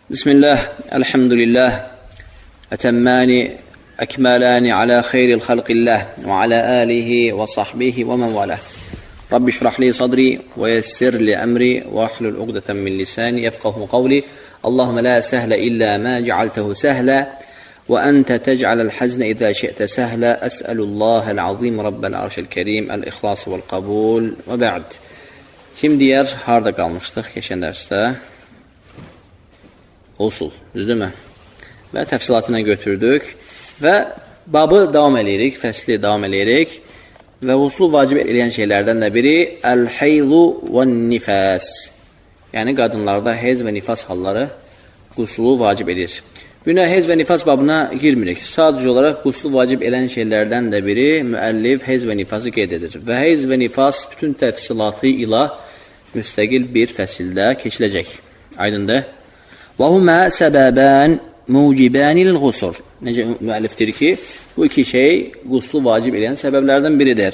Bismillah, elhamdülillah, etemmani, ekmalani ala hayril halqillah ve ala alihi ve sahbihi ve men valah. Rabbi şrahli sadri ve yessirli emri ve ahlul uqdeten min lisani yefqahu qavli. Allahümme la sehle illa ma cealtehu sehle ve ente tec'alel hazne idha şi'te sehle. Es'elullahel azim rabbel arşel kerim el-ihlas vel kabul ve ba'd. Şimdi diğer harda kalmıştık geçen derste? Usul, düzdürmü? Və təfsilatına götürdük və babı davam edirik, fəsli davam edirik və usulu vacib edən şeylərdən də biri əl-heyzu və nifas. Yəni qadınlarda heyz və nifas halları qusulu vacib edir. Bugün heyz və nifas babına girmirik. Sadəcə olaraq qusulu vacib edən şeylərdən də biri müəllif heyz və nifası qeyd edir. Və heyz və nifas bütün təfsilatı ilə müstəqil bir fəsildə keçiləcək. Aydındır? وَهُمَا سَبَبًا مُوجِبَانِ لِلْغُسُلِ. Necə müəllifdir ki, bu iki şey quslu vacib edən səbəblərdən biridir.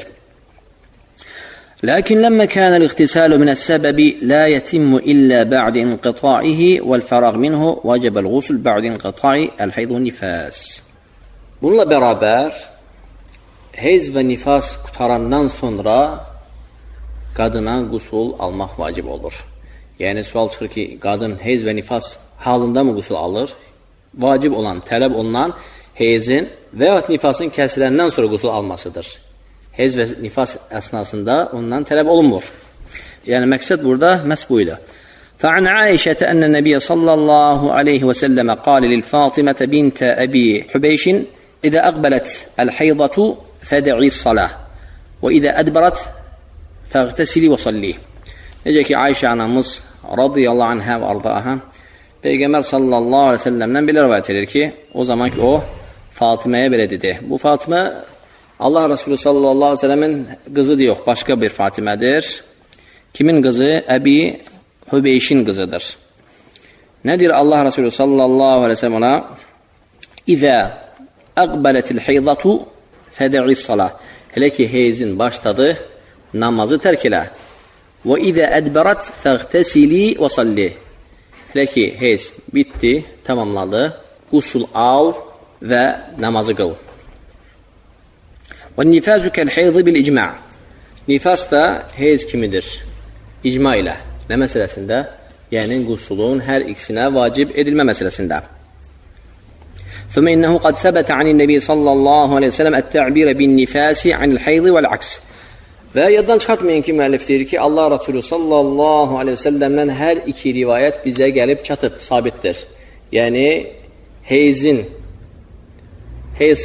لَكِنْ لَمَّا كَانَ الْاِغْتِسَالُ مِنَ السَّبَبِ لَا يَتِمُّ إِلَّا بَعْدِ انْقِطَاعِهِ وَالْفَرَاغِ مِنْهُ وَجَبَ الْغُسُلُ بَعْدِ انْقِطَاعِ الْحَيْضِ وَالنِّفَاسِ. Bununla bərabər, heyz və nifas qutarandan sonra qadına qusul almaq vacib olur. Yəni, sual çıxır ki, qadın heyz və nifas halında mı qusul alır? Vacib olan, tələb olunan heyzin və ya nifasın kəsiləndən sonra qusul almasıdır. Heyz və nifas əsnasında ondan tələb olunmur. Yəni, məqsəd burada məhz buydu. فَعَنْ عَائِشَةَ أَنَّ النَّبِيَ صَلَّى اللّٰهُ عَلَيْهِ وَسَلَّمَ قَالَ لِلْفَاطِمَةَ بِنْتَ أَبِي حُبَيْشٍ إِذَا أَقْبَلَتْ الْحَيْضَةُ فَدَعِي الصَّلَاةِ وَإِذَا أَدْبَرَتْ فَاغْتَسِلِي وَصَلِّي. Necə ki, Ayşə anamız radiyallahu anhə və ardaha Peyğəmbər sallallahu aleyhi ve sellemdən belə rivayət edir ki, o zaman ki, o Fatiməyə belə dedi. Bu Fatimə Allah Resulü sallallahu aleyhi ve sellemin qızıdır yox, başqa bir Fatimədir. Kimin qızı? Əbi Hübeyşin qızıdır. Nədir Allah Resulü sallallahu aleyhi ve sellem ona? İzə əqbələtil heyzatu fədə'is salah. Hələ ki, heyzin başladı, namazı tərk elə. Və izə ədbərət fəğtəsili və salli. Hələ ki, heyz bitdi, tamamladı, qusul al və namazı qıl. Və nifəzü kəl-heyzi bil-icma. Nifas da heyz kimidir, icma ilə. Nə məsələsində? Yəni, qusulun hər ikisinə vacib edilmə məsələsində. ثم إنه قد ثبت عن النبي صلى الله عليه وسلم التعبير بالنفاس عن الحيض والعكس. Və yaddan çıxartmayın ki, müəllif deyir ki, Allah Rasulü sallallahu aleyhi ve sellemdən hər iki rivayət bizə gəlib çatıb, sabitdir. Yəni, heyz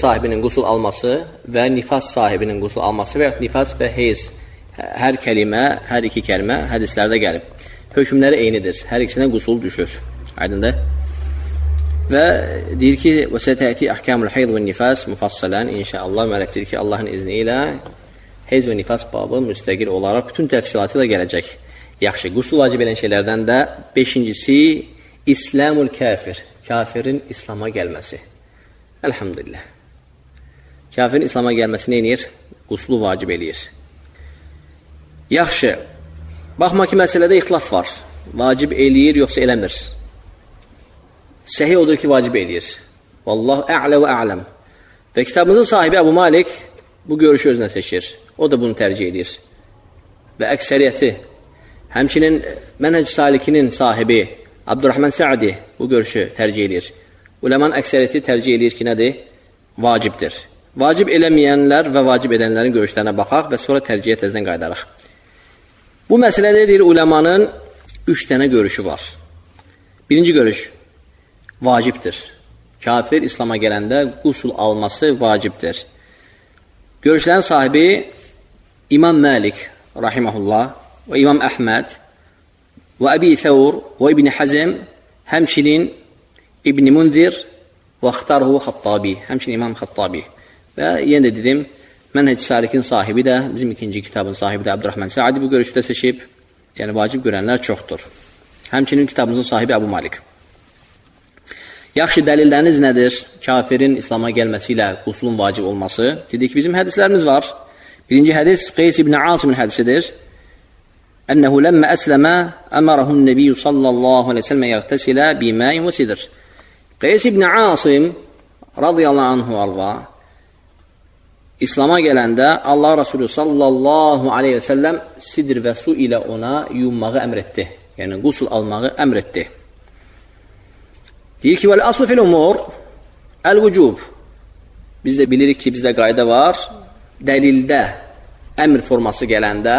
sahibinin qusul alması və nifas sahibinin qusul alması və nifas və heyz hər kəlimə, hər iki kəlimə hədislərdə gəlib. Hökmləri eynidir, hər ikisinə qusul düşür. Aydındır? Və deyir ki, وَسَتَأْتِي أَحْكَامُ الْحَيْضِ وَالنِّفَاسِ مُفَصَّلًا İnşallah müəllif deyir ki, Allahın izni ilə heyz və nifas babı müstəqil olaraq bütün təfsilatı ilə gələcək. Yaxşı, qusul vacib edən şeylərdən də 5-incisi İslamul kafir, kafirin İslama gəlməsi. Elhamdülillah. Kafirin İslama gəlməsi nə edir? Qusulu vacib eləyir. Yaxşı, baxma ki, məsələdə ixtilaf var. Vacib eləyir, yoxsa eləmir. Səhih odur ki, vacib eləyir. Vallahu ə'lə və a'ləm. Və kitabımızın sahibi Əbu Malik bu görüşü özünə seçir. O da bunu tərcih edir. Və əksəriyyəti, həmçinin Mənhec Salikinin sahibi Abdurrahman Sə'di bu görüşü tərcih edir. Uləmanın əksəriyyəti tərcih edir ki, nədir? Vacibdir. Vacib eləməyənlər və vacib edənlərin görüşlərinə baxaq və sonra tərcihiyə təzdən qaydaraq. Bu məsələdə deyir, uləmanın 3 dənə görüşü var. Birinci görüş, vacibdir. Kafir İslama gələndə qusul alması vacibdir. Görüşlərin sahibi İmam Malik rahiməhullah və İmam Əhməd və Əbi Thawr və İbn Hazm, həmçinin İbn Munzir və Xtarhu Xattabi, həmçinin İmam Xattabi. Və yenə də dedim, Mənhec Salikin sahibi də, bizim ikinci kitabın sahibi də Abdurrahman Sə'di bu görüşdə seçib, yəni vacib görənlər çoxdur. Həmçinin kitabımızın sahibi Əbu Malik. Yaxşı, dəlilləriniz nədir? Kafirin İslama gəlməsi ilə qusulun vacib olması. Dedik, bizim hədislərimiz var. Birinci hədis Qeys ibn Asimin hədisidir. أنه لما أسلم أمره النبي صلى الله عليه وسلم يغتسل بماء وسدر. Qeys ibn Asim radiyallahu anhu arda İslam'a gələndə Allah Resulü sallallahu aleyhi ve sellem sidr və su ilə ona yummağı əmr etdi. Yəni qusul almağı əmr etdi. Deyir ki, vəl-aslu fil-umur əl-vücub. Biz də bilirik ki, bizdə qayda var. Dəlildə əmr forması gələndə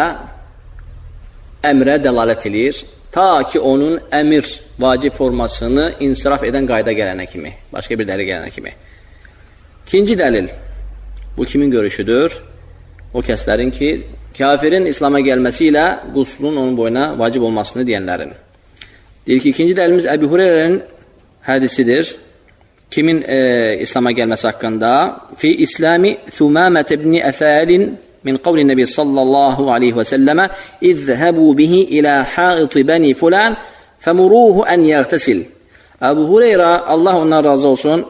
əmrə dəlalət edir. Ta ki, onun əmr vacib formasını insiraf edən qayda gələnə kimi. Başqa bir dəlil gələnə kimi. İkinci dəlil. Bu kimin görüşüdür? O kəslərin ki, kafirin İslam'a gəlməsi ilə quslun onun boyuna vacib olmasını deyənlərin. Deyir ki, ikinci dəlilimiz Əbu Hureyre'nin hədisidir. Kimin İslam'a gəlməsi haqqında? Fi İslami Thumamət ibn Əfəlin min qavli Nəbi sallallahu aleyhi və səlləmə İzhəbu bihi ilə haiti bəni fulan fəmuruhu ən yəğtəsil. Əbu Hureyre, Allah ondan razı olsun,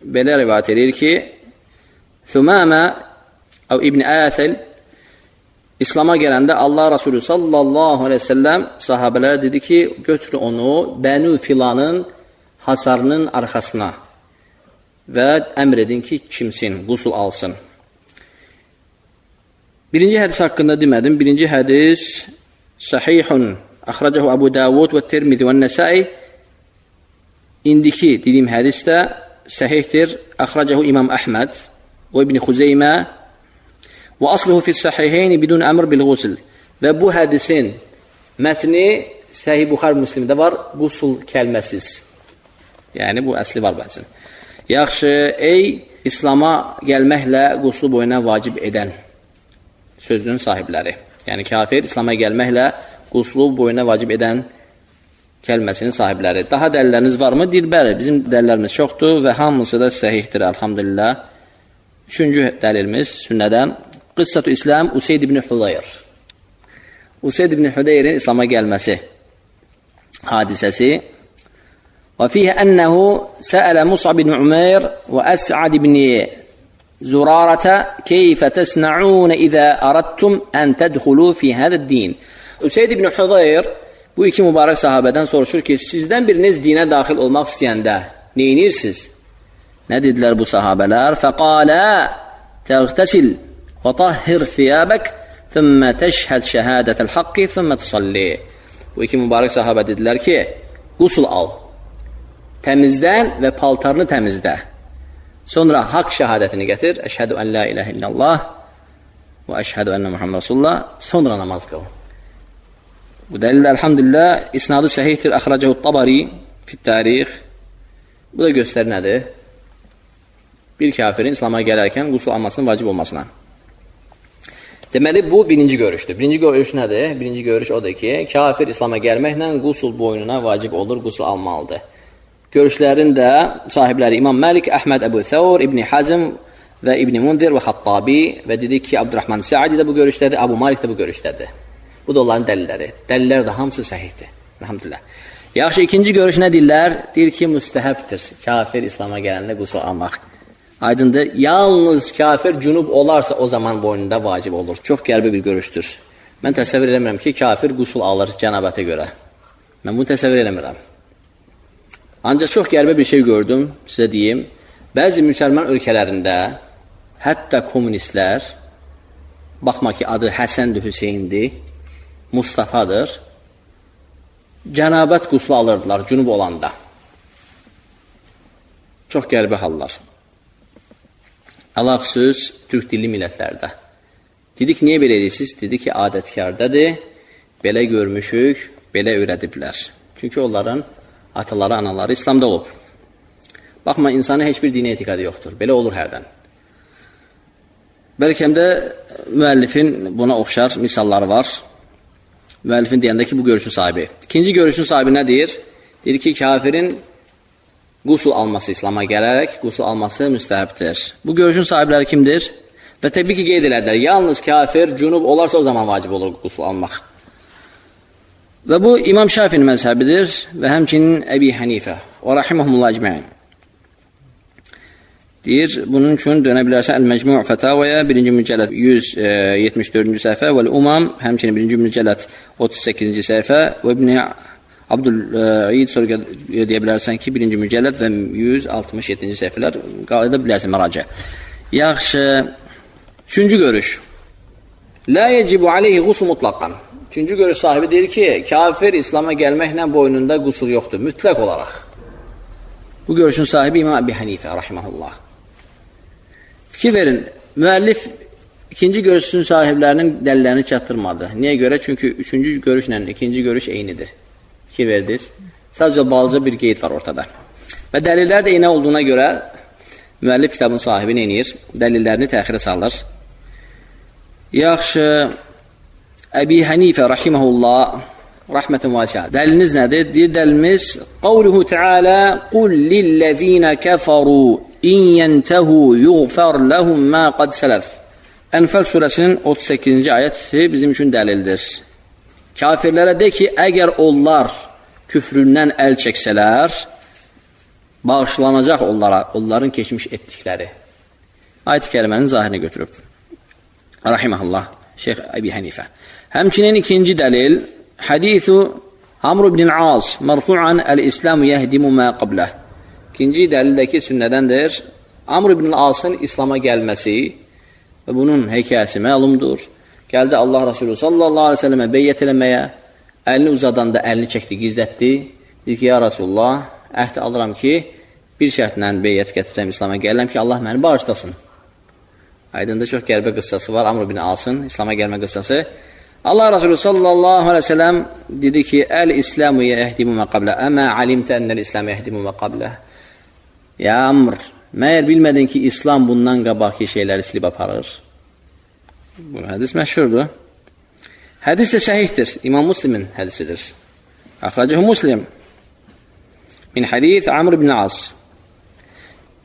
belə rivayət edir ki, Thumamə İbn Əfəl İslam'a gələndə Allah Resulü sallallahu aleyhi ve sellem sahabələrə dedi ki, götür onu Bəni filanın hasarının arxasına və əmr edin ki, kimsin, qusul alsın. Birinci hədis haqqında demədim. Birinci hədis sahihun, əxrəcəhu Əbu Davud və Tirmizi və Nəsai. İndiki dediyim hədis də sahihdir. Əxrəcəhu İmam Əhməd və İbn Xuzeymə və asluhu fis-sahiheyni bidun əmr bil-ğusl. Və bu hədisin mətni Səhih Buxari Müslimdə var, qusul kəlməsiz. Yəni bu əsli var bəzən. Yaxşı, ey İslam'a gəlməklə quslu boyuna vacib edən sözünün sahibləri. Yəni kafir İslam'a gəlməklə quslu boyuna vacib edən kəlməsinin sahibləri. Daha dəlilləriniz varmı? Deyir, bəli, bizim dəlillərimiz çoxdur və hamısı da səhihdir, elhamdülillah. Üçüncü dəlilimiz sünnədən Qıssatu İslam Useyd ibn Hudayr. Useyd ibn Hudayrin İslam'a gəlməsi hadisəsi. Və fiyhə ənəhu səələ Mus'ab ibn Umeyr və Əs'ad ibn Zurarətə keyfə təsna'unə izə aradtum ən tədxulu fi hədəd-din. Useyd ibn Hudayr bu iki mübarək sahabədən soruşur ki, sizdən biriniz dinə daxil olmaq istəyəndə neyinirsiniz? Nə dedilər bu sahabələr? Fəqalə təğtəsil və tahhir thiyabək thümmə təşhəd şəhədətəl haqqi thümmə tusalli. Bu iki mübarək sahabə dedilər ki, qusul al, təmizdən və paltarını təmizdə. Sonra haqq şəhadətini gətir. Əşhədü ən la iləhə illallah və əşhədü ənə Muhammed Rasulullah. Sonra namaz qıl. Bu dəlil elhamdülillah isnadı səhihdir. Əxrəcəhu Tabari fit-tarix. Bu da göstərir nədir? Bir kafirin İslam'a gələrkən qusul almasının vacib olmasına. Deməli, bu birinci görüşdür. Birinci görüş nədir? Birinci görüş odur ki, kafir İslam'a gəlməklə qusul boynuna vacib olur, qusul almalıdır. Görüşlərin də sahibləri İmam Məlik, Əhməd Əbu Thawr, İbn Hazm və İbn Munzir və Xattabi və dedik ki, Abdurrahman Səadi də bu görüşdədir, Abu Malik də bu görüşdədir. Bu da onların dəlilləri. Dəlillər də hamısı səhihdir. Elhamdülillah. Yaxşı, ikinci görüş nə deyirlər? Deyir ki, müstəhəbdir kafir İslam'a gələndə qusul almaq. Aydındır, yalnız kafir cünub olarsa o zaman boynunda vacib olur. Çox qəribə bir görüşdür. Mən təsəvvür eləmirəm ki, kafir qusul alır cənabətə görə. Mən bunu təsəvvür eləmirəm. Ancaq çox qəribə bir şey gördüm, sizə deyim. Bəzi müsəlman ölkələrində, hətta kommunistlər, baxma ki, adı Həsəndir, Hüseyndir, Mustafadır, cənabət quslu alırdılar cünub olanda. Çox qəribə hallar. Allah xüsus türk dilli millətlərdə. Dedik, niyə belə edirsiniz? Dedi ki, adətkardadır, belə görmüşük, belə öyrədiblər. Çünki onların ataları, anaları İslamda olub. Baxma, insana heç bir dini etiqadı yoxdur. Belə olur hərdən. Bəlkə də müəllifin buna oxşar misalları var. Müəllifin deyəndə ki, bu görüşün sahibi. İkinci görüşün sahibi nə deyir? Deyir ki, kafirin qusul alması İslam'a gələrək, qusul alması müstəhəbdir. Bu görüşün sahibləri kimdir? Və təbii ki, qeyd elədilər. Yalnız kafir cünub olarsa o zaman vacib olur qusul almaq. Və bu İmam Şafinin məzhəbidir və həmçinin Əbi Hənifə. Və rahiməhumullah icməin. Deyir, bunun üçün dönə bilərsən Əl-Məcmu' Fətavaya 1-ci mücəllət 174-cü səhifə və Əl-Umam həmçinin 1-ci mücəllət 38-ci səhifə və İbn Abdül'id sonra deyə bilərsən ki, 1-ci mücəllət və 167-ci səhifələr qalada bilərsən məracə. Yaxşı, üçüncü görüş. La yecibu aleyhi qusul mutlaqan. Üçüncü görüş sahibi deyir ki, kafir İslam'a gəlməklə boynunda qusul yoxdur, mütləq olaraq. Bu görüşün sahibi İmam Əbi Hənifə, rahiməhullah. Fikir verin, müəllif ikinci görüşün sahiblərinin dəlillərini çatdırmadı. Niyə görə? Çünki üçüncü görüşlə ikinci görüş eynidir. Fikir verdiniz. Sadəcə balaca bir qeyd var ortada. Və dəlillər də eyni olduğuna görə müəllif kitabın sahibi nə edir? Dəlillərini təxirə salır. Yaxşı, Əbi Hənifə, rahiməhullah, rəhmətən vasiə. Dəliliniz nədir? Deyir dəlilimiz, qavluhu Teala, qul lilləzinə kəfəru in yentəhu yuğfər ləhum mə qad sələf. Ənfəl surəsinin 38-ci ayəti bizim üçün dəlildir. Kafirlərə de ki, əgər onlar küfründən əl çəksələr, bağışlanacaq onların keçmiş etdikləri. Ayət-i kərimənin zahirini götürüb. Rahiməhullah, Şeyx Əbi Hənifə. Həmçinin ikinci dəlil, hədithu Amr ibn al-As, mərfu'an əl-İslamu yəhdimu mə qabləh. İkinci dəlildəki sünnədəndir. Amr ibn al-As'ın İslam'a gəlməsi və bunun hekayəsi məlumdur. Gəldi Allah Resulü sallallahu aleyhi ve sellemə beyyət eləməyə, əlini uzadanda əlini çəkdi, gizlətdi. Dedi ki, ya Resulullah, əhd alıram ki, bir şərtlə beyyət gətirəm, İslam'a gəlirəm ki, Allah məni bağışlasın. Aydında çox qəribə qıssası var, Amr ibn al-As'ın İslam'a gəlmə qıssası. Allah Resulü sallallahu aleyhi ve sellem dedi ki, Əl-İslamu yəhdimu mə qablə, əmə alimtə ənəl-İslamu yəhdimu mə qablə. Ya Amr, məyər bilmədin ki, İslam bundan qabaqki şeyləri silib aparır? Bu hədis məşhurdur. Hədis də səhihdir. İmam Müslimin hədisidir. Əxracəhu Müslim. Min hədis Amr ibn As.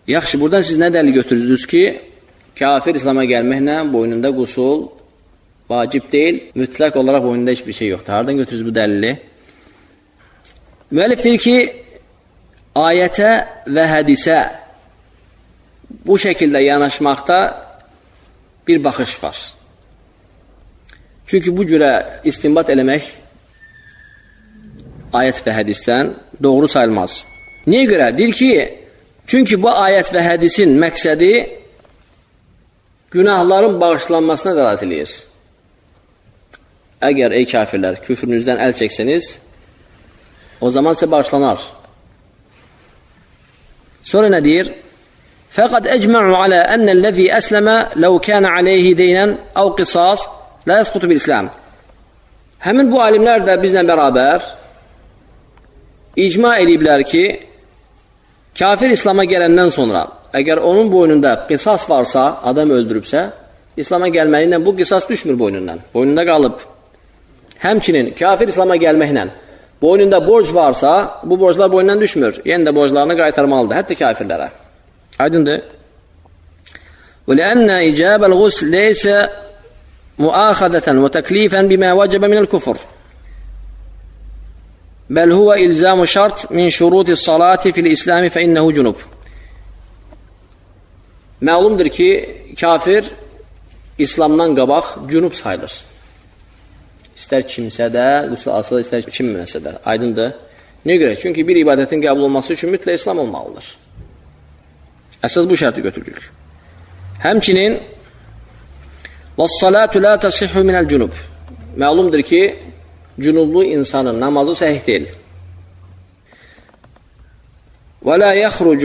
Yaxşı, buradan siz nə dəlil götürürsünüz ki, kafir İslam'a gəlməklə boynunda qusul vacib deyil, mütləq olaraq boynunda heç bir şey yoxdur. Hardan götürürsünüz bu dəlili? Müəllif deyir ki, ayətə və hədisə bu şəkildə yanaşmaqda bir baxış var. Çünki bu cürə istinbat eləmək ayət və hədisdən doğru sayılmaz. Niyə görə? Deyir ki, çünki bu ayət və hədisin məqsədi günahların bağışlanmasına dəlalət eləyir. Əgər ey kafirlər küfrünüzdən əl çəksəniz, o zaman sizə bağışlanar. Sonra nə deyir? Fəqad əcmə'u alə ənəl-ləzi əsləmə ləv kənə aleyhi deynən əv qisas lə yəsqutu bil-İslam. Həmin bu alimlər də bizlə bərabər icma ediblər ki, kafir İslam'a gələndən sonra, əgər onun boynunda qisas varsa, adam öldürübsə, İslam'a gəlməklə bu qisas düşmür boynundan. Boynunda qalıb. Həmçinin kafir İslam'a gəlməklə boynunda borc varsa, bu borclar boynundan düşmür. Yenə də borclarını qaytarmalıdır, hətta kafirlərə. Aydındır. وَلَأَنَّ إِجَابَ الْغُسْلِ لَيْسَ مُؤَاخَذَةً وَتَكْلِيفًا بِمَا وَجَبَ مِنَ الْكُفْرِ بَلْ هُوَ إِلْزَامُ شَرْطٍ مِنْ شُرُوطِ الصَّلَاةِ فِي الْإِسْلَامِ فَإِنَّهُ جُنُوب. Məlumdur ki, kafir İslamdan qabaq cünub sayılır. İstər kimsə də, qüsl asılı istər kimməsə də. Aydındır. Niyə görə? Çünki bir ibadətin qəbul olması üçün mütləq İslam olmalıdır. Əsas bu şərti götürürük. Həmçinin وَالصَّلَاتُ لَا تَصِحُ مِنَ الْجُنُوب. Məlumdur ki, cünublu insanın namazı səhih deyil. وَلَا يَخْرُجُ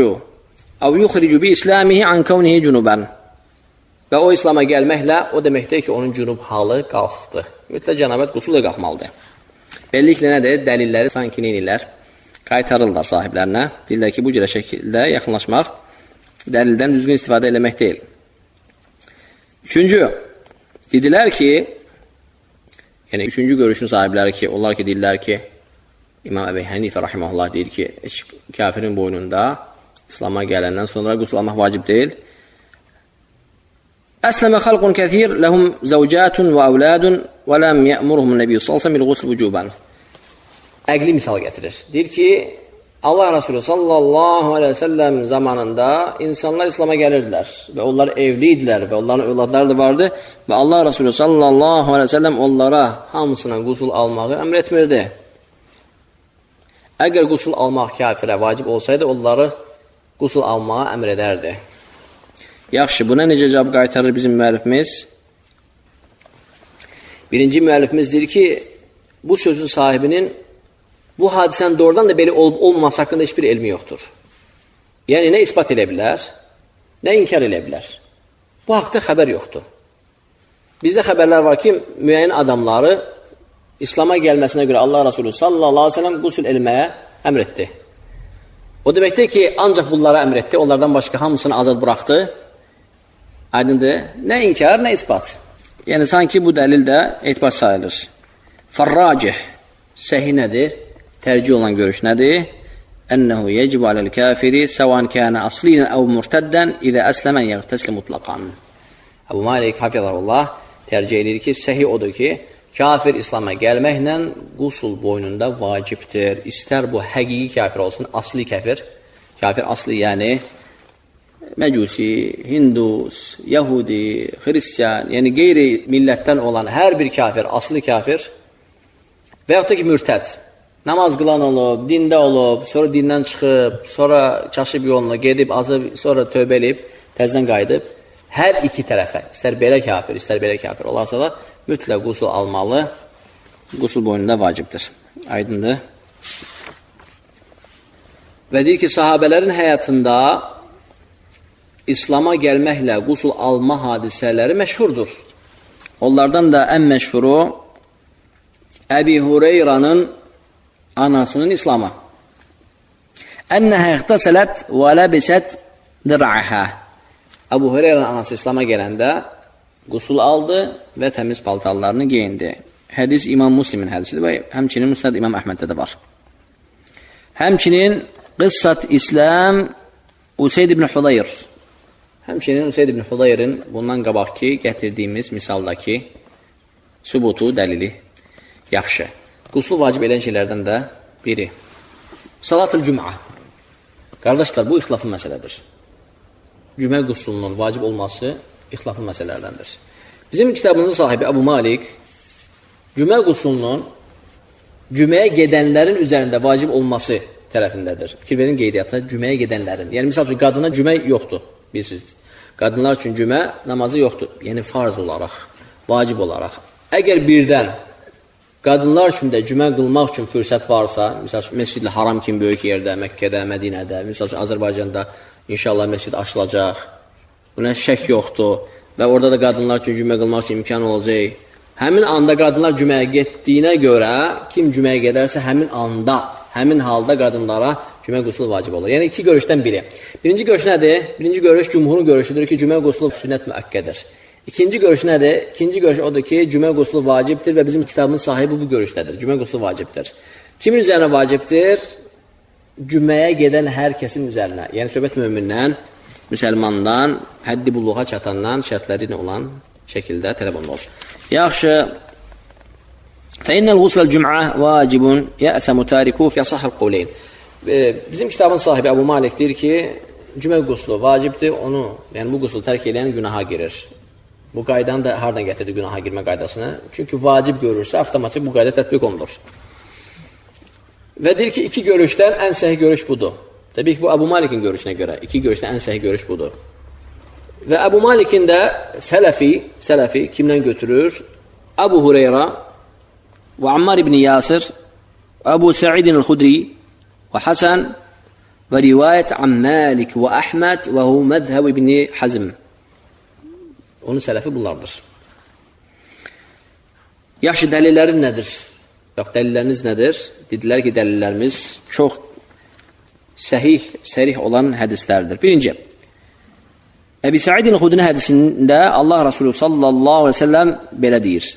أَوْ يُخْرِجُ بِإِسْلَامِهِ عَنْ كَوْنِهِ جُنُوبًا. Və o İslam'a gəlməklə o deməkdir ki, onun cünub halı qalxdı. Mütləq cənabət qusul da qalxmalıdır. Belliklə nədir? Dəlilləri sanki neynirlər? Qaytarırlar sahiblərinə. Deyirlər ki, bu cürə şəkildə yaxınlaşmaq dəlildən düzgün istifadə eləmək deyil. Üçüncü, dedilər ki, yəni üçüncü görüşün sahibləri ki, onlar ki, deyirlər ki, İmam Əbi Hənifə rahiməhullah deyir ki, kafirin boynunda İslam'a gələndən sonra qusul almaq vacib deyil. Əsləmə xalqun kəthir, ləhum zəvcətun və əvlədun və ləm yəmurhum nəbiyyü salsam il qusul vücuban. Əqli misal gətirir. Deyir ki, Allah Resulü sallallahu aleyhi ve sellem zamanında insanlar İslam'a gəlirdilər və onlar evliydilər və onların övladları da vardı və Allah Resulü sallallahu aleyhi ve sellem onlara hamısına qusul almağı əmr etmirdi. Əgər qusul almaq kafirə vacib olsaydı, onları qusul almağa əmr edərdi. Yaxşı, buna necə cavab qaytarır bizim müəllifimiz? Birinci müəllifimiz deyir ki, bu sözün sahibinin bu hadisən doğrudan da belə olub olmaması haqqında heç bir elmi yoxdur. Yəni, nə ispat elə bilər, nə inkar elə bilər. Bu haqda xəbər yoxdur. Bizdə xəbərlər var ki, müəyyən adamları İslam'a gəlməsinə görə Allah Resulü sallallahu aleyhi ve sellem qusul elməyə əmr etdi. O deməkdir ki, ancaq bunlara əmr etdi, onlardan başqa hamısını azad buraxdı. Aydındır, nə inkar, nə ispat. Yəni, sanki bu dəlil də etibar sayılır. Farracih, səhi nədir? Tərcih olan görüş nədir? Ənəhu yecibu aləl kafiri səvan kənə asliyyən əv murtəddən idə əsləmən yəqtəsli mutlaqan. Əbu Malik, hafizahullah, tərcih edir ki, səhi odur ki, kafir İslam'a gəlməklə qusul boynunda vacibdir. İstər bu həqiqi kafir olsun, asli kafir. Kafir asli yəni Məcusi, Hindus, Yahudi, Hristiyan, yəni qeyri millətdən olan hər bir kafir, asli kafir və yaxud da ki, mürtəd. Namaz qılan olub, dində olub, sonra dindən çıxıb, sonra çaşıb yoluna gedib, azıb, sonra tövbə edib, təzdən qayıdıb. Hər iki tərəfə, istər belə kafir, istər belə kafir olarsa da mütləq qusul almalı, qusul boynunda vacibdir. Aydındır. Və deyir ki, sahabələrin həyatında İslam'a gəlməklə qusul alma hadisələri məşhurdur. Onlardan da ən məşhuru Əbi Hureyranın anasının İslam'a. Ənəhə ixtasələt və ləbisət dir'əhə. Əbu Hureyranın anası İslam'a gələndə qusul aldı və təmiz paltarlarını geyindi. Hədis İmam Müslimin hədisidir və həmçinin Müsnəd İmam Əhməddə də var. Həmçinin Qıssat İslam Useyd ibn Hudayr. Həmçinin Useyd ibn Hudayrin bundan qabaqki gətirdiyimiz misaldakı sübutu, dəlili yaxşı. Quslu vacib edən şeylərdən də biri. Salat-ül Cüm'a. Qardaşlar, bu ixtilaflı məsələdir. Cümə quslunun vacib olması ixtilaflı məsələlərdəndir. Bizim kitabımızın sahibi Əbu Malik cümə quslunun cüməyə gedənlərin üzərində vacib olması tərəfindədir. Fikir verin qeydiyyata cüməyə gedənlərin. Yəni, misal üçün, qadına cümə yoxdur, bilirsiniz. Qadınlar üçün cümə namazı yoxdur. Yəni, farz olaraq, vacib olaraq. Əgər birdən qadınlar üçün də cümə qılmaq üçün fürsət varsa, misal üçün, Məscid-i Haram kimi böyük yerdə, Məkkədə, Mədinədə, misal üçün, Azərbaycanda inşallah məscid açılacaq, buna şək yoxdur və orada da qadınlar üçün cümə qılmaq üçün imkan olacaq. Həmin anda qadınlar cüməyə getdiyinə görə, kim cüməyə gedərsə həmin anda, həmin halda qadınlara cümə qusulu vacib olur. Yəni, iki görüşdən biri. Birinci görüş nədir? Birinci görüş cümhurun görüşüdür ki, cümə qusulu sünnət müəkkədir. İkinci görüş nədir? İkinci görüş odur ki, cümə qusulu vacibdir və bizim kitabımın sahibi bu görüşdədir. Cümə qusulu vacibdir. Kimin üzərinə vacibdir? Cüməyə gedən hər kəsin üzərinə. Yəni, söhbət mömindən, müsəlmandan, həddi bulluğa çatandan şərtləri olan şəkildə tələb olunur. Yaxşı. Fəinnəl qusləl cüm'ə vacibun yə'thəmu tariku fi əsahəl qovleyn. Bizim kitabın sahibi Əbu Malik deyir ki, cümə quslu vacibdir, onu, yəni bu quslu tərk edən günaha girir. Bu qaydanı da hardan gətirdi günaha girmə qaydasını? Çünki vacib görürsə, avtomatik bu qayda tətbiq olunur. Və deyir ki, iki görüşdən ən səhih görüş budur. Təbii ki, bu Əbu Malikin görüşünə görə, iki görüşdən ən səhih görüş budur. Və Əbu Malikin də sələfi kimdən götürür? Əbu Hureyra və Ammar ibn Yasir, Əbu Sa'idin el-Xudri və Hasan və rivayət an Malik və Əhməd və hu məzhəb ibn Hazm. Onun sələfi bunlardır. Yaxşı, dəlillərin nədir? Yox, dəlilləriniz nədir? Dedilər ki, dəlillərimiz çox sərih olan hədislərdir. Birinci, Əbi Sa'idin el-Xudri hədisində Allah Resulü sallallahu aleyhi ve sellem belə deyir.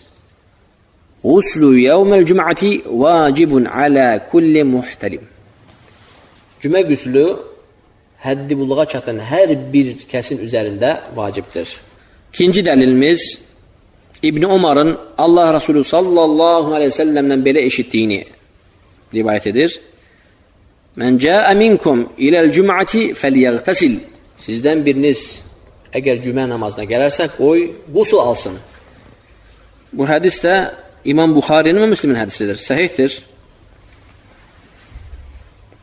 Quslu yevməl cüm'ati vacibun alə kulli muhtəlim. Cümə qüslü həddi buluğa çatan hər bir kəsin üzərində vacibdir. İkinci dəlilimiz İbn Umarın Allah Resulü sallallahu aleyhi ve sellemdən belə eşitdiyini rivayət edir. Mən cəə minkum iləl cüm'ati fəliyəğtəsil. Sizdən biriniz əgər cümə namazına gələrsə, qoy qusul alsın. Bu hədis də İmam Buxarinin və Müslimin hədisidir, səhihdir.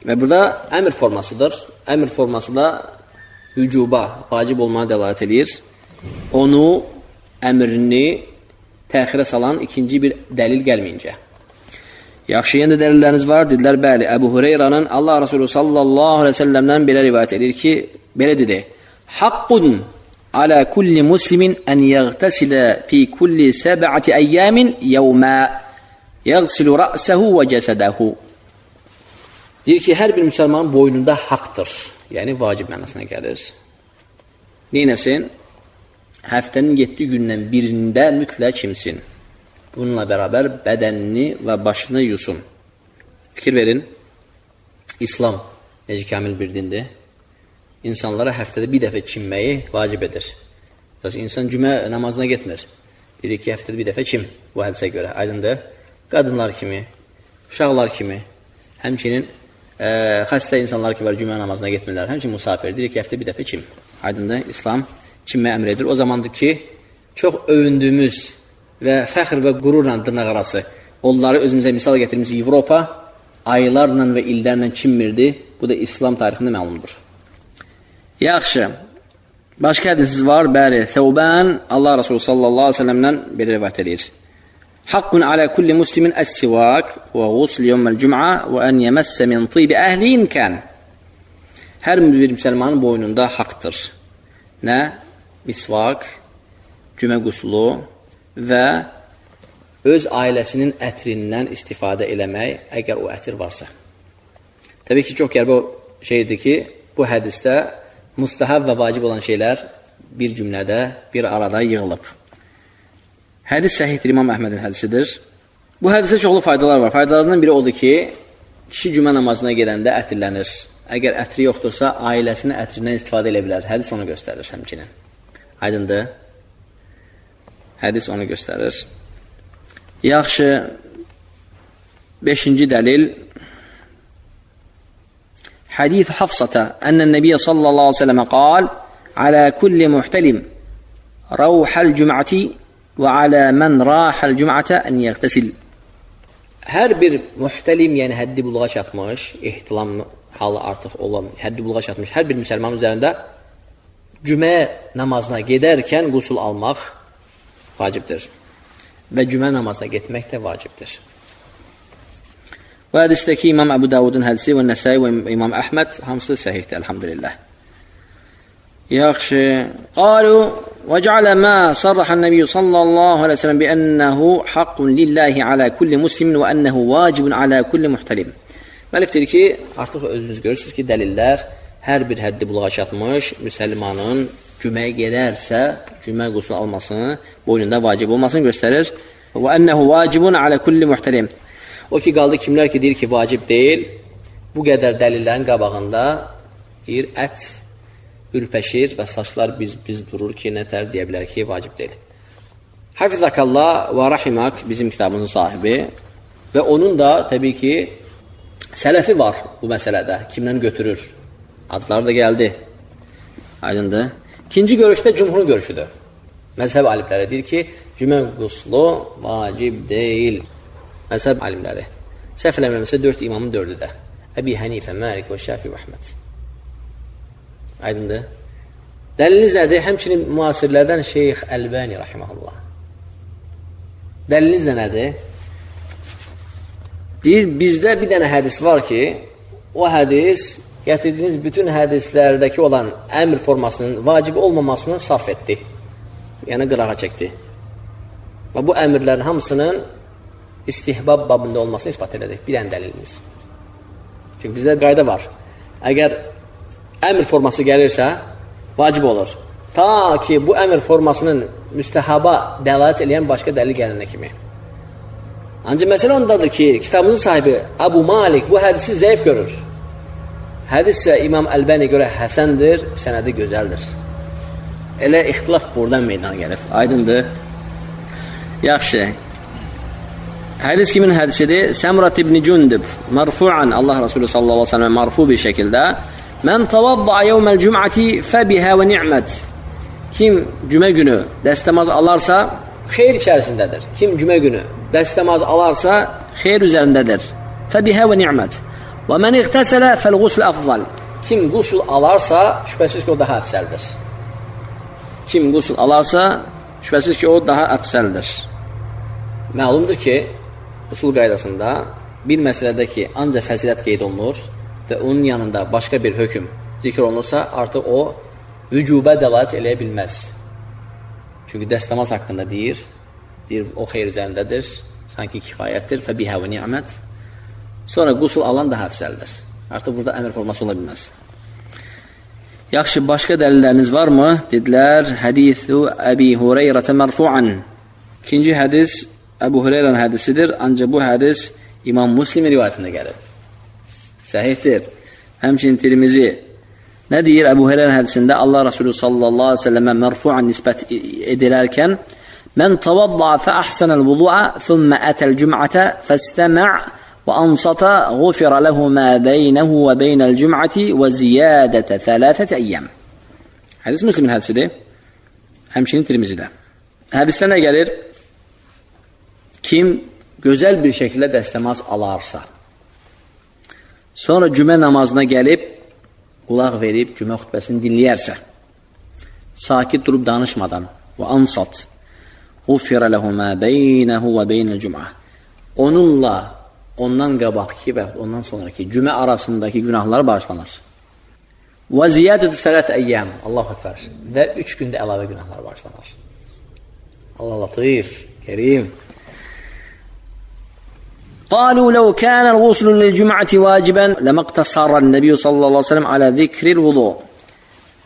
Və burada əmr formasıdır. Əmr forması da vücuba, vacib olmaya dəlalət edir. Onu, əmrini təxirə salan ikinci bir dəlil gəlməyincə. Yaxşı, yenə də dəlilləriniz var. Dedilər, bəli, Əbu Hureyranın Allah Resulü sallallahu aleyhi ve sellemdən belə rivayət edir ki, belə dedi: Haqqun alə kulli muslimin ən yəğtəsilə fi kulli səbə'ati əyyəmin yevmə yəğsilu rə'səhu və cəsədəhu. Deyir ki, hər bir müsəlmanın boynunda haqdır. Yəni, vacib mənasına gəlir. Neynəsin? Həftənin 7 gündən birində mütləq kimsin. Bununla bərabər bədənini və başını yusun. Fikir verin, İslam necə kamil bir dindir? İnsanlara həftədə bir dəfə çimməyi vacib edir. İnsan cümə namazına getmir. Dedik ki, həftədə bir dəfə çim bu hədisə görə. Aydındır, qadınlar kimi, uşaqlar kimi, həmçinin xəstə insanlar ki var, cümə namazına getmirlər, həmçinin musafir. Dedik ki, həftədə bir dəfə çim. Aydındır, İslam çimməyə əmr edir. O zamandır ki, çox övündüyümüz və fəxr və qururla dırnaq arası onları özümüzə misal getirmişiz. Avropa aylarla və illərlə çimmirdi. Bu da İslam tarixində məlumdur. Yaxşı, başqa hədisiz var, bəli, Thəvbən Allah Resulü sallallahu aleyhi ve sellemdən belə rivayət edir. Haqqun alə kulli muslimin əs-sivak və ğusl yevməl cüm'a və ən yəməssə min tibi əhlin kən. Hər bir müsəlmanın boynunda haqdır. Nə? Misvak, cümə quslu və öz ailəsinin ətrindən istifadə eləmək, əgər o ətir varsa. Təbii ki, çox qəribə şeydir ki, bu hədisdə mustahab və vacib olan şeylər bir cümlədə, bir arada yığılıb. Hədis səhihdir, İmam Əhmədin hədisidir. Bu hədisə çoxlu faydalar var. Faydalarından biri odur ki, kişi cümə namazına gedəndə ətirlənir. Əgər ətri yoxdursa, ailəsinin ətrindən istifadə edə bilər. Hədis onu göstərir həmçinin. Aydındır. Hədis onu göstərir. Yaxşı, 5-ci dəlil. Hadith Hafsata ənnən Nəbiyyə sallallahu aleyhi ve sellem qal alə kulli muhtəlim ravhəl cüm'ati və alə mən rahəl cüm'ətə ən yəqtəsil. Hər bir muhtəlim, yəni həddi buluğa çatmış, ehtilam halı artıq olan, həddi buluğa çatmış hər bir müsəlmanın üzərində cümə namazına gedərkən qusul almaq vacibdir. Və cümə namazına getmək də vacibdir. Bu hədisdəki İmam Əbu Davudun hədisi və Nəsai və İmam Əhməd hamısı səhihdir, elhamdülillah. Yaxşı. Qalu və cəalə mə sarrahan Nəbiyyə sallallahu aleyhi ve sellem bi ənəhu haqqun lillahi alə kulli muslimin və ənəhu vacibun alə kulli muhtəlim. Məlif deyir ki, artıq özünüz görürsünüz ki, dəlillər hər bir həddi buluğa çatmış müsəlmanın cüməyə gedərsə, cümə qusul almasını, boynunda vacib olmasını göstərir. Və ənəhu vacibun alə kulli muhtəlim. O ki, qaldı kimlər ki, deyir ki, vacib deyil, bu qədər dəlillərin qabağında deyir, ət ürpəşir və saçlar biz durur ki, nətər deyə bilər ki, vacib deyil. Hafizakallah və rahimak bizim kitabımızın sahibi və onun da təbii ki, sələfi var bu məsələdə, kimdən götürür. Adları da gəldi. Aydındır. İkinci görüşdə cümhurun görüşüdür. Məzhəb alimləri deyir ki, cümə quslu vacib deyil. Məzhəb alimləri. Səhv eləmirəmsə 4 imamın 4-ü də. Əbi Hənifə, Məlik və Şəfi və Əhməd. Aydındır. Dəliliniz nədir? Həmçinin müasirlərdən Şeyx Əlbani rahimehullah. Dəliliniz nədir? Deyir, bizdə bir dənə hədis var ki, o hədis gətirdiyiniz bütün hədislərdəki olan əmr formasının vacib olmamasını sarf etdi. Yəni qırağa çəkdi. Və bu əmrlərin hamısının istihbab babında olmasını ispat elədik. Bir dənə dəliliniz. Çünki bizdə qayda var. Əgər əmr forması gəlirsə, vacib olur. Ta ki, bu əmr formasının müstəhaba dəlalət eləyən başqa dəlil gələnə kimi. Ancaq məsələ ondadır ki, kitabımızın sahibi Əbu Malik bu hədisi zəif görür. Hədis isə İmam Əlbani görə həsəndir, sənədi gözəldir. Elə ixtilaf buradan meydana gəlib. Aydındır. Yaxşı. Hədis kimin hədisidir? Səmrat ibn Cündüb marfu'an Allah Resulü sallallahu aleyhi ve sellem marfu bir şəkildə Mən tavadda yevməl cüm'ati fəbihə və ni'mət. Kim cümə günü dəstəmaz alarsa xeyr içərisindədir. Kim cümə günü dəstəmaz alarsa xeyr üzərindədir. Fəbihə və ni'mət. Və mən iqtəsələ fəl-ğusl əfzal. Kim qusul alarsa şübhəsiz ki o daha əfsəldir. Kim qusul alarsa şübhəsiz ki o daha əfsəldir. Məlumdur ki usul qaydasında bir məsələdə ki ancaq fəzilət qeyd olunur və onun yanında başqa bir hökm zikr olunursa artıq o vücuba dəlalət eləyə bilməz. Çünki dəstəmaz haqqında deyir o xeyr üzərindədir, sanki kifayətdir, fəbihə və ni'mət. Sonra qusul alan daha əfsəldir. Artıq burada əmr forması ola bilməz. Yaxşı, başqa dəlilləriniz varmı? Dedilər, hədithu Əbi Hureyrətə mərfu'an. İkinci hədis Əbu Hüreyrənin hədisidir, ancaq bu hədis İmam Müslimin rivayətində gəlir. Səhihdir. Həmçinin Tirmizi nə deyir Əbu Hüreyrənin hədisində? Allah Resulü sallallahu aleyhi ve sellemə mərfu'an nisbət edilərkən Mən tavadda fəəhsənəl vudu'a thümmə ətəl cüm'ətə fəstəmə' və ansatağufirə ləhu mə beynəhu və beynəl cüm'əti və ziyadətə thəlâthət əyyəm. Hədis Müslimin hədisidir. Həmçinin Tirmizidə. Hədisdə nə gəlir? Kim gözəl bir şəkildə dəstəmaz alarsa, sonra cümə namazına gəlib, qulaq verib, cümə xutbəsini dinləyərsə, sakit durub danışmadan və ansat, ğufirə ləhu mə beynəhu və beynəl cüm'ə. Onunla, ondan qabaqki və ondan sonraki cümə arasındakı günahlar bağışlanır. Və ziyadətü sələt əyyəm, Allahu Ekber. Və 3 gündə əlavə günahlar bağışlanır. Allah latif, kerim. قالوا لو كان الغسل للجمعة واجبا لما اقتصر النبي صلى الله عليه وسلم على ذكر الوضوء.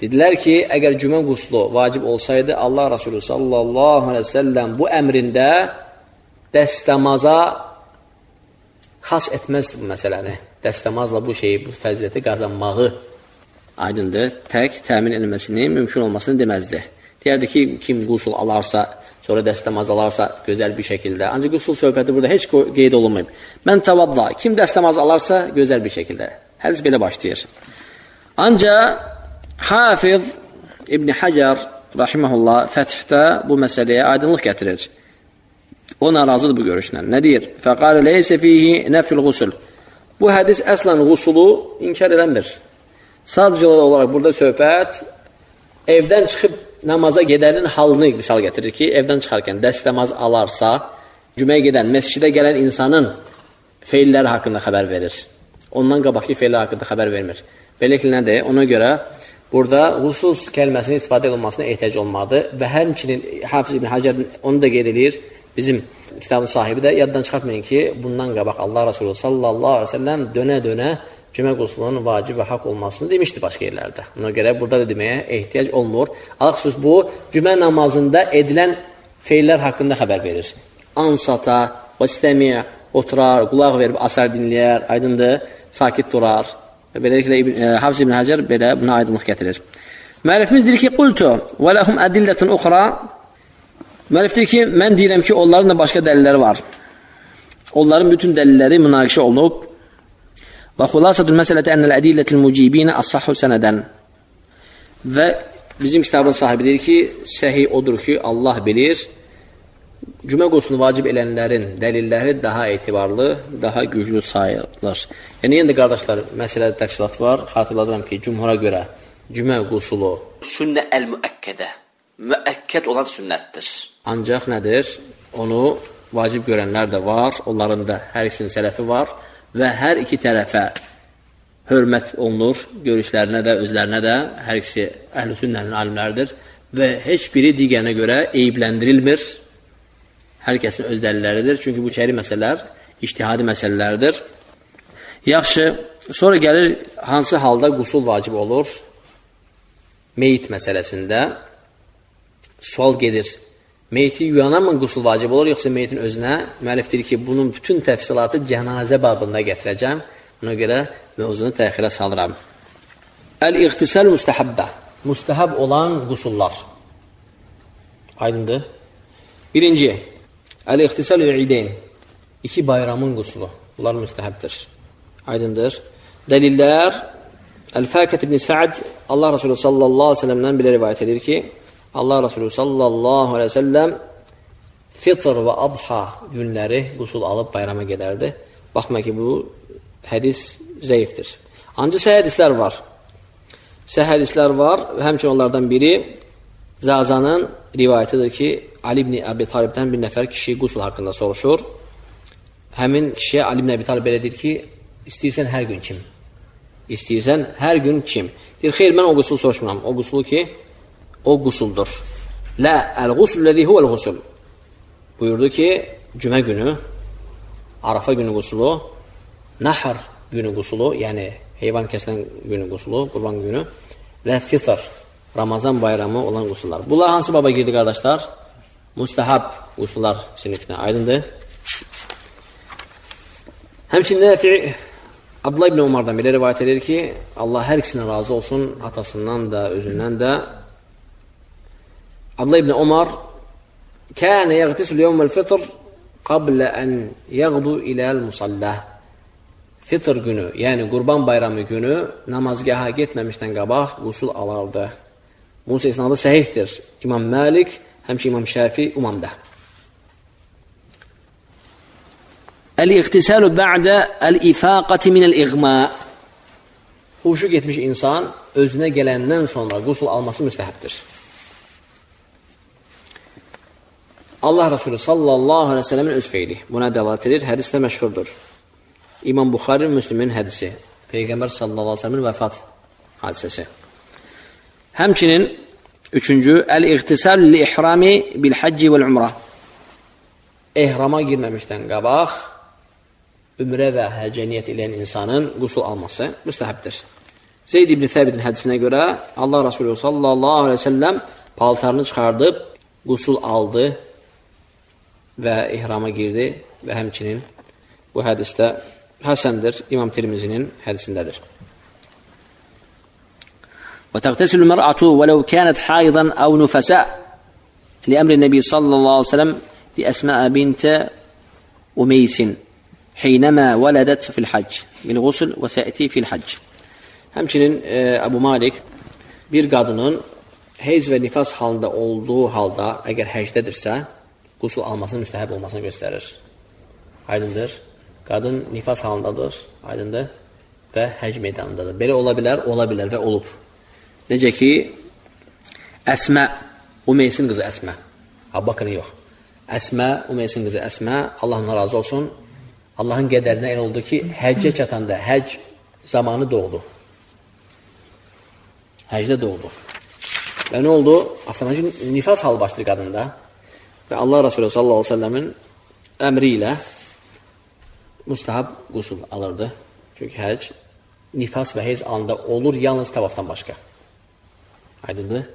Dedilər ki, əgər cümə quslu vacib olsaydı, Allah Resulü sallallahu aleyhi ve sellem bu əmrində dəstəmaza xas etməzdi bu məsələni. Dəstəmazla bu şeyi, bu fəziləti qazanmağı aydındır, tək təmin edilməsini, mümkün olmasını deməzdi. Deyərdi ki, kim qusul alarsa, sonra dəstəmaz alarsa gözəl bir şəkildə. Ancaq qusul söhbəti burada heç qeyd olunmayıb. Mən tavadda, kim dəstəmaz alarsa gözəl bir şəkildə. Hədis belə başlayır. Ancaq Hafiz İbn Həcər rahimehullah Fəthdə bu məsələyə aydınlıq gətirir. O narazıdır bu görüşlə. Nə deyir? Fəqalə leysə fihi nəfil qusul. Bu hədis əslən qusulu inkar edəndir. Sadəcə olaraq burada söhbət evdən çıxıb namaza gedənin halını misal gətirir ki, evdən çıxarkən dəstəmaz alarsa, cüməyə gedən, məscidə gələn insanın feilləri haqqında xəbər verir. Ondan qabaqki feillər haqqında xəbər vermir. Beləliklə nədir? Ona görə burada qusul kəlməsinin istifadə olunmasına ehtiyac olmadı və həmçinin Hafiz İbn Həcər onu da qeyd edir. Bizim kitabın sahibi də yaddan çıxartmayın ki, bundan qabaq Allah Resulü sallallahu aleyhi ve sellem dönə-dönə cümə quslunun vacib və haqq olmasını demişdi başqa yerlərdə. Ona görə burada da deməyə ehtiyac olmur. Xüsus bu, cümə namazında edilən feillər haqqında xəbər verir. Ansata, vəstəmiyə, oturar, qulaq verib, asar dinləyər, aydındır, sakit durar. Beləliklə, Hafiz İbn Həcər belə buna aydınlıq gətirir. Müəllifimiz deyir ki, qultu və ləhum ədillətun uxra. Müəllif deyir ki, mən deyirəm ki, onların da başqa dəlilləri var. Onların bütün dəlilləri münaqişə olunub. Və xülasətul məsələti ənəl ədillətil mücibinə as-sahhu sənədən. Və bizim kitabın sahibi deyir ki, səhih odur ki, Allah bilir, cümə quslunu vacib edənlərin dəlilləri daha etibarlı, daha güclü sayılır. Yəni, yenə də qardaşlar, məsələdə təfsilat var. Xatırladıram ki, cümhura görə cümə qusulu sünnə əl-müəkkədə, müəkkəd olan sünnətdir. Ancaq nədir? Onu vacib görənlər də var, onların da hər ikisinin sələfi var. Və hər iki tərəfə hörmət olunur, görüşlərinə də, özlərinə də, hər ikisi əhl-i sünnənin alimləridir və heç biri digərinə görə eybləndirilmir, hər kəsin öz dəlilləridir, çünki bu şəri məsələlər, ictihadi məsələlərdir. Yaxşı, sonra gəlir, hansı halda qusul vacib olur? Meyit məsələsində sual gedir. Meyti yuyananmı qusul vacib olur, yoxsa meytin özünə? Müəllif deyir ki, bunun bütün təfsilatı cənazə babında gətirəcəm. Buna görə mövzunu təxirə salıram. Əl-İğtisəl müstəhəbbə. Müstəhəb olan qusullar. Aydındır. Birinci, Əl-İğtisəl-ül-İdeyn. İki bayramın qusulu. Bunlar müstəhəbdir. Aydındır. Dəlillər Əl-Fəkət ibn Sə'd Allah Resulü sallallahu aleyhi ve sellem'dən belə rivayət edir ki, Allah Resulü sallallahu aleyhi ve sellem fitr və adha günləri qusul alıb bayrama gedərdi. Baxma ki, bu hədis zəifdir. Ancaq səhədislər var. Səhədislər var və həmçinin onlardan biri Zazanın rivayətidir ki, Ali ibn Əbi Talibdən bir nəfər kişi qusul haqqında soruşur. Həmin kişiyə Ali ibn Əbi Talib belə deyir ki, istəyirsən hər gün kim? İstəyirsən hər gün kim? Deyir, xeyr, mən o qusul soruşmuram. O qusulu ki, o qusuldur. Lə, əl-qusul ləzi huvəl-qusul. Buyurdu ki, cümə günü, Arafa günü qusulu, Nahr günü qusulu, yəni heyvan kəsilən günü qusulu, qurban günü və fitr, Ramazan bayramı olan qusullar. Bunlar hansı baba girdi, qardaşlar? Müstəhab qusullar sinifinə. Aydındır. Həmçində Abdullah ibn Umar'dan belə rivayət edir ki, Allah hər ikisindən razı olsun, atasından da, özündən də. Abdullah ibn Umar kənə yəğtisul yevməl fitr qablə ən yəğdu iləl musallah. Fitr günü, yəni qurban bayramı günü namazgaha getməmişdən qabaq qusul alardı. Bunun isnadı səhihdir. İmam Malik, həmçə İmam Şafi umamda. El-iqtisalu ba'də el-ifaqati minəl-iğma. Huşu getmiş insan özünə gələndən sonra qusul alması müstəhəbdir. Allah Resulü sallallahu aleyhi ve sellemin öz feyli. Buna dəlalət edir. Hədis də məşhurdur. İmam Buxari Müslimin hədisi. Peyğəmbər sallallahu aleyhi ve sellemin vəfat hadisəsi. Həmçinin üçüncü, el-iqtisal li-ihrami bil-hacci vel-umrah. Ehrama girməmişdən qabaq ümrə və həccə niyyət eləyən insanın qusul alması müstəhəbdir. Zeyd ibn Səbidin hədisinə görə Allah Resulü sallallahu aleyhi ve sellem paltarını çıxardıb qusul aldı və ihrama girdi və həmçinin bu hədisdə həsəndir, İmam Tirmizinin hədisindədir. وتغتسل المرأة ولو كانت حائضا أو نفساء لأمر النبي صلى الله عليه وسلم لأسماء بنت أميس حينما ولدت في الحج بالغسل وسأتي في الحج. Həmçinin Əbu Malik bir qadının heyz və nifas halında olduğu halda əgər həcdədirsə qusul almasının müstəhəb olmasını göstərir. Aydındır. Qadın nifas halındadır, aydındır və həc meydanındadır. Belə ola bilər və olub. Necə ki, Əsmə, Umeysin qızı Əsmə, Abbaqırın yox. Əsmə, Umeysin qızı Əsmə, Allah ona razı olsun, Allahın qədərinə elə oldu ki, həccə çatanda, həcc zamanı doğdu. Həcdə doğdu. Və nə oldu? Avtomatik nifas halı başlayır qadında və Allah Resulü sallallahu aleyhi ve sellemin əmri ilə müstəhab qusul alırdı. Çünki həcc nifas və heyz alında olur yalnız tavafdan başqa. Aydındır.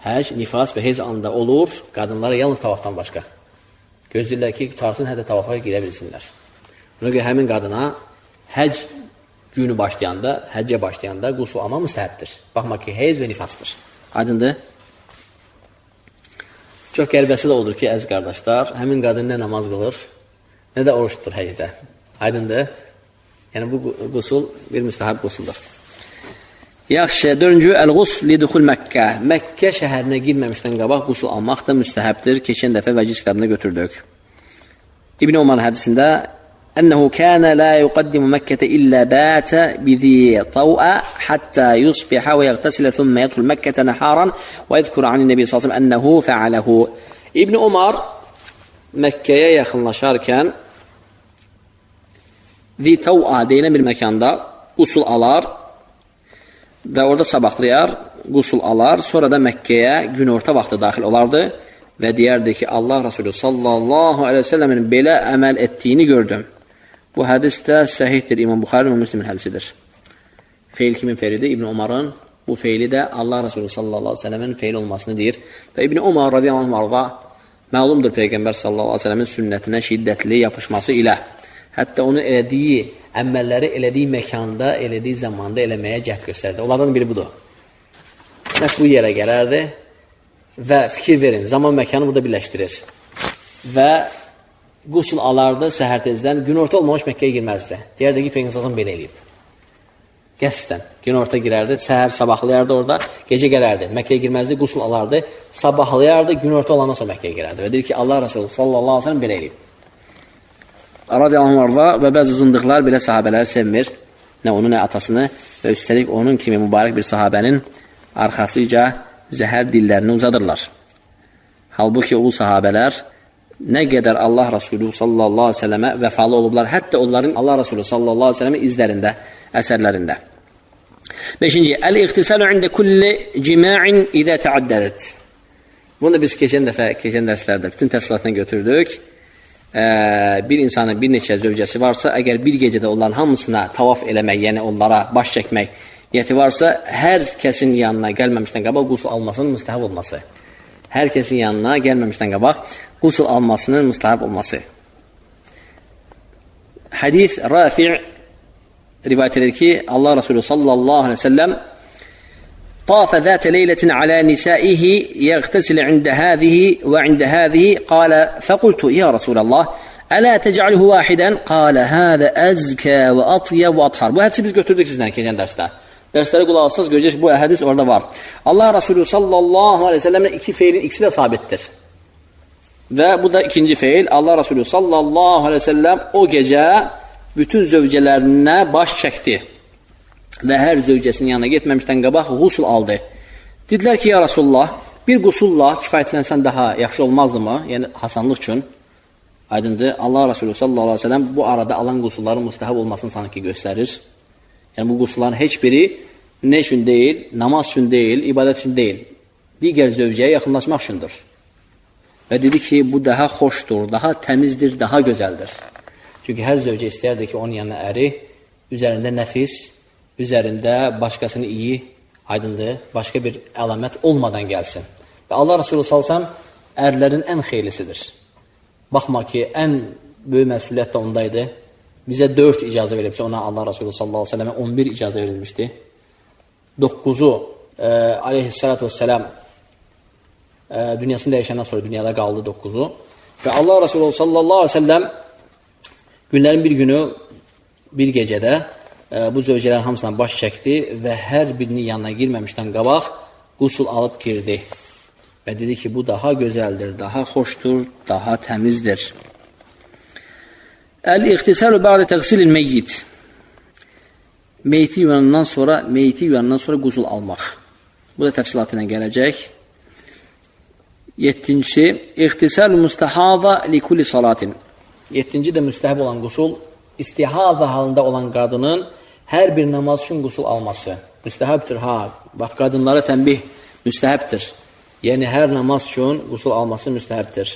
Həcc, nifas və heyz alında olur, qadınlara yalnız tavafdan başqa. Gözləyirlər ki, tutarsın, hədə tavafa girə bilsinlər. Buna görə həmin qadına həcc günü başlayanda, həccə başlayanda qusul alma müstəhəbdir. Baxma ki, heyz və nifasdır. Aydındır. Çox qərbəsi də olur ki, əziz qardaşlar, həmin qadın nə namaz qılır, nə də oruç tutur həcdə. Aydındır. Yəni, bu qusul bir müstəhəb qusuldur. Yaxşı, dördüncü, əl-qusl liduxul Məkkə. Məkkə şəhərinə girməmişdən qabaq qusul almaq da müstəhəbdir. Keçən dəfə vəciz kitabında götürdük. İbn Umar hədisində Ənəhu kənə la yuqaddimu Məkkətə illə bətə bizi tavə həttə yusbihə və yəqtəsilə thümmə yədxul Məkkətə nəharan və yədkur anin Nəbi s.ə.v ənəhu fəaləhu. İbn Umar Məkkəyə yaxınlaşarkən zi tavə deyilən bir məkanda qusul alar və orada sabahlayar, qusul alar, sonra da Məkkəyə günorta vaxtı daxil olardı və deyərdi ki, Allah Resulü sallallahu aleyhi ve sellemin belə əməl etdiyini gördüm. Bu hədis də səhihdir, İmam Buxari və Müslimin hədisidir. Feil kimin feilidir? İbn Umarın bu feili də Allah Resulü sallallahu aleyhi ve sellemin feil olmasını deyir. Və İbn Umar radiyallahu anhu məlumdur Peyğəmbər sallallahu aleyhi ve sellemin sünnətinə şiddətli yapışması ilə. Hətta onu elədiyi əməlləri elədiyi məkanda, elədiyi zamanda eləməyə cəhd göstərdi. Onlardan biri budur. Məhz bu yerə gələrdi və fikir verin, zaman məkanı burada birləşdirir. Və qusul alardı səhər tezdən, günorta olmamış Məkkəyə girməzdi. Deyərdi ki, Peyğəmbər belə eləyib. Qəsdən günorta girərdi, səhər sabahlayardı orada, gecə gələrdi. Məkkəyə girməzdi, qusul alardı, sabahlayardı, günorta olandan sonra Məkkəyə girərdi. Və deyir ki, Allah Resulü sallallahu aleyhi ve sellem belə eləyib. Radiyallahu anhu və bəzi zındıqlar belə sahabələri sevmir. Nə onu, nə atasını və üstəlik onun kimi mübarək bir sahabənin arxasıca zəhər dillərini uzadırlar. Halbuki o sahabələr nə qədər Allah Resulü sallallahu aleyhi ve sellemə vəfalı olublar, hətta onların Allah Resulü sallallahu aleyhi ve sellemə izlərində, əsərlərində. 5. Əl-iqtisalu ində kulli cima'in idə təaddədət. Bunu da biz keçən dərslərdə bütün təfsilatını götürdük. Bir insanın bir neçə zövcəsi varsa, əgər bir gecədə onların hamısına tavaf eləmək, yəni onlara baş çəkmək niyyəti varsa, hər kəsin yanına gəlməmişdən qabaq qusul almasının müstəhab olması. Hər kəsin yanına gəlməmişdən qabaq qusul almasının müstəhab olması. Hadis Rafi' rivayət edir ki, Allah Resulü sallallahu aleyhi ve sellem طاف ذات ليلة على نسائه يغتسل عند هذه وعند هذه قال فقلت يا رسول الله ألا تجعله واحدا قال هذا أزكى وأطيب وأطهر. Bu hədisi biz götürdük sizdən keçən dərsdə. Dərslərə qulaq alsınız, görəcəksiniz bu hədis orada var. Allah Resulü sallallahu aleyhi ve sellem'in iki feilin ikisi də sabittir. Və bu da ikinci feil. Allah Resulü sallallahu aleyhi ve sellem o gecə bütün zövcələrinə baş çəkdi. Və hər zövcəsinin yanına getməmişdən qabaq qusul aldı. Dedilər ki, ya Rasulullah, bir qusulla kifayətlənsən daha yaxşı olmazdı mı? Yəni, hasanlıq üçün. Aydındır, Allah Resulü sallallahu aleyhi ve sellem bu arada alan qusulların müstəhab olmasını sanki göstərir. Yəni, bu qusulların heç biri nə üçün deyil, namaz üçün deyil, ibadət üçün deyil. Digər zövcəyə yaxınlaşmaq üçündür. Və dedi ki, bu daha xoşdur, daha təmizdir, daha gözəldir. Çünki hər zövcə istəyərdi ki, onun yanına əri, üzərində nəfis, üzərində başqasını iyi, aydındır, başqa bir əlamət olmadan gəlsin. Və Allah Resulü salsam, ərlərin ən xeylisidir. Baxma ki, ən böyük məsuliyyət də ondaydı. Bizə 4 icazə verilmişdi, ona Allah Resulü sallallahu aleyhi ve sellem'e 11 icazə verilmişdi. 9'u aleyhissalatu vesselam dünyasını dəyişəndən sonra dünyada qaldı 9'u. Və Allah Resulü sallallahu aleyhi ve sellem günlərin bir günü, bir gecədə bu zövcələrin hamısından baş çəkdi və hər birinin yanına girməmişdən qabaq qusul alıb girdi. Və dedi ki, bu daha gözəldir, daha xoşdur, daha təmizdir. Əl-iqtisalu ba'də təqsilil meyyit. Meyti yuyandan sonra qusul almaq. Bu da təfsilatı ilə gələcək. 7-ci, iqtisalu mustahaza li kulli salatin. 7-ci də müstəhəb olan qusul, istihaza halında olan qadının hər bir namaz üçün qusul alması. Müstəhəbdir, bax, qadınlara tənbih müstəhəbdir. Yəni, hər namaz üçün qusul alması müstəhəbdir.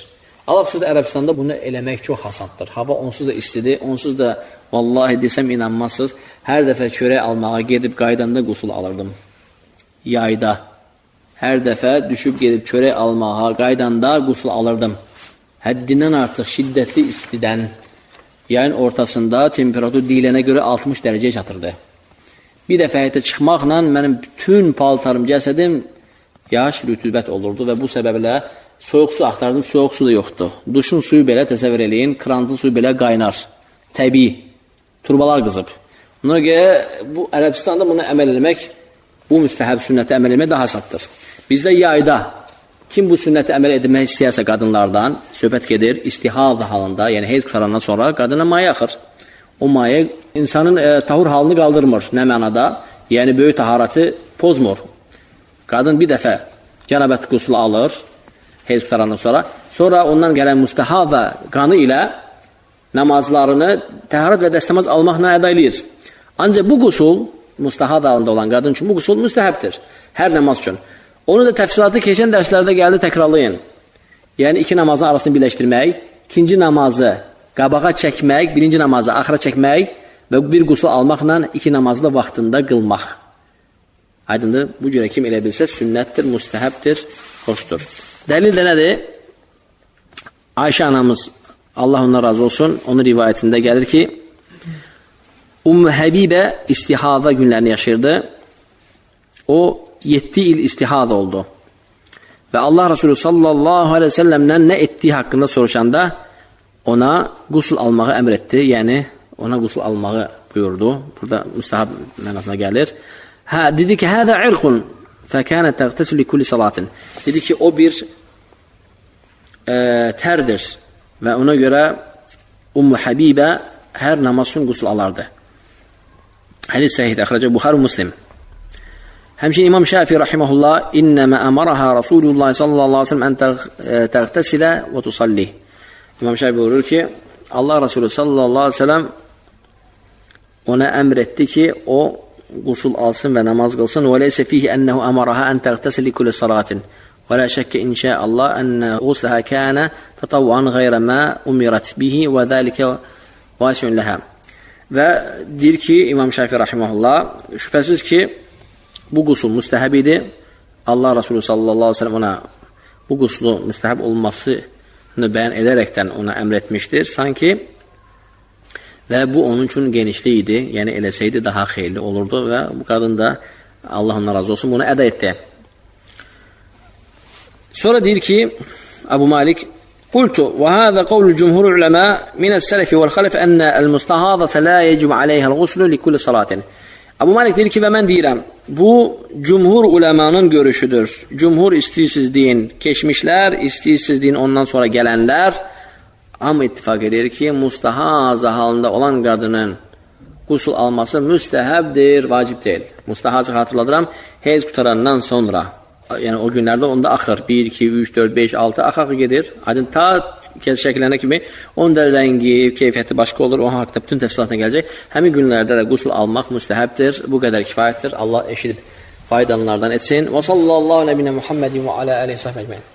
Alaqsız da Ərəbistanda bunu eləmək çox asandır. Hava onsuz da istidir, onsuz da vallahi desəm inanmazsınız. Hər dəfə çörək almağa gedib qaydanda qusul alırdım. Yayda. Hər dəfə düşüb gedib çörək almağa qaydanda qusul alırdım. Həddindən artıq şiddətli istidən yayın ortasında temperatur deyilənə görə 60 dərəcəyə çatırdı. Bir dəfə həyətə çıxmaqla mənim bütün paltarım, cəsədim yaş rütubət olurdu və bu səbəblə soyuq su axtardım, soyuq su da yoxdur. Duşun suyu belə təsəvvür eləyin, krantın suyu belə qaynar, təbii, turbalar qızıb. Buna görə bu Ərəbistanda buna əməl eləmək, bu müstəhəb sünnətə əməl eləmək daha asandır. Bizdə yayda kim bu sünnəti əməl edilmək istəyərsə qadınlardan söhbət gedir, istihad halında, yəni heyz qutarandan sonra qadına mayə axır. O mayə insanın tahur halını qaldırmır, nə mənada? Yəni böyük taharatı pozmur. Qadın bir dəfə cənabət qusulu alır, heyz qutarandan sonra ondan gələn müstəhada qanı ilə namazlarını təharat və dəstəmaz almaqla əda edir. Ancaq bu qusul, müstəhad halında olan qadın üçün bu qusul müstəhəbdir, hər namaz üçün. Onu da təfsilatı keçən dərslərdə gəldi, təkrarlayın. Yəni, iki namazın arasını birləşdirmək, ikinci namazı qabağa çəkmək, birinci namazı axıra çəkmək və bir qusul almaqla iki namazı da vaxtında qılmaq. Aydındır, bu görə kim elə bilsə sünnətdir, müstəhəbdir, xoşdur. Dəlil də nədir? Ayşə anamız, Allah ondan razı olsun, onun rivayətində gəlir ki, Ümmü Həbibə istihada günlərini yaşayırdı. O 7 il istihada oldu. Və Allah Resulü sallallahu aleyhi ve sellemdən nə etdiyi haqqında soruşanda ona qusul almağı əmr etdi, yəni ona qusul almağı buyurdu. Burada müstəhab mənasına gəlir. Dedi ki, hədə irqun fəkənə təqtəsil li kulli salatin. Dedi ki, o bir tərdir və ona görə Ummu Habibə hər namaz üçün qusul alardı. Hədis səhihdir, əxrəcə Buxari Müslim. Həmçinin İmam Şafii rahimehullah innəmə əmaraha Rasulullah sallallahu aleyhi ve sellem ən təqtəsilə və tusalli. İmam Şafii buyurur ki, Allah Resulü sallallahu aleyhi ve sellem ona əmr etdi ki, o qusul alsın və namaz qılsın. Və leysə fihi ənəhu əmaraha ən təqtəsil li kulli salatin. Və la şəkkə inşəallah ənə qusləhə kənə tatavvan qeyrə mə umirat bihi və zəlikə vəsiun ləhə. Və deyir ki, İmam Şafii rahimehullah, şübhəsiz ki, bu qusul müstəhəb idi. Allah Resulü sallallahu aleyhi ve sellem ona bu quslu müstəhəb olmasını bəyan edərəkdən ona əmr etmişdir. Sanki və bu onun üçün genişli idi. Yəni eləsəydi daha xeyirli olurdu və bu qadın da Allah ondan razı olsun bunu əda etdi. Sonra deyir ki, Abu Malik قلت وهذا قول الجمهور العلماء من السلف والخلف أن المستحاضة لا يجب عليها الغسل لكل صلاة. Abu Malik deyir ki, və mən deyirəm, bu cümhur ulemanın görüşüdür. Cümhur istəyirsiz deyin, keçmişlər, istəyirsiz deyin, ondan sonra gələnlər, amma ittifak edir ki, mustahaza halında olan qadının qusul alması müstəhəbdir, vacib deyil. Mustahazı xatırladıram, heyz qutarandan sonra, yəni o günlərdə onda axır, 1, 2, 3, 4, 5, 6 axı gedir. Adın ta şəkillənə kimi, onun da rəngi, keyfiyyəti başqa olur, o haqda bütün təfsilatına gələcək. Həmin günlərdə də qusul almaq müstəhəbdir, bu qədər kifayətdir. Allah eşidib faydalanlardan etsin. Və sallallahu nəbinə Muhammedin və alə aleyhi səhvə əcməin.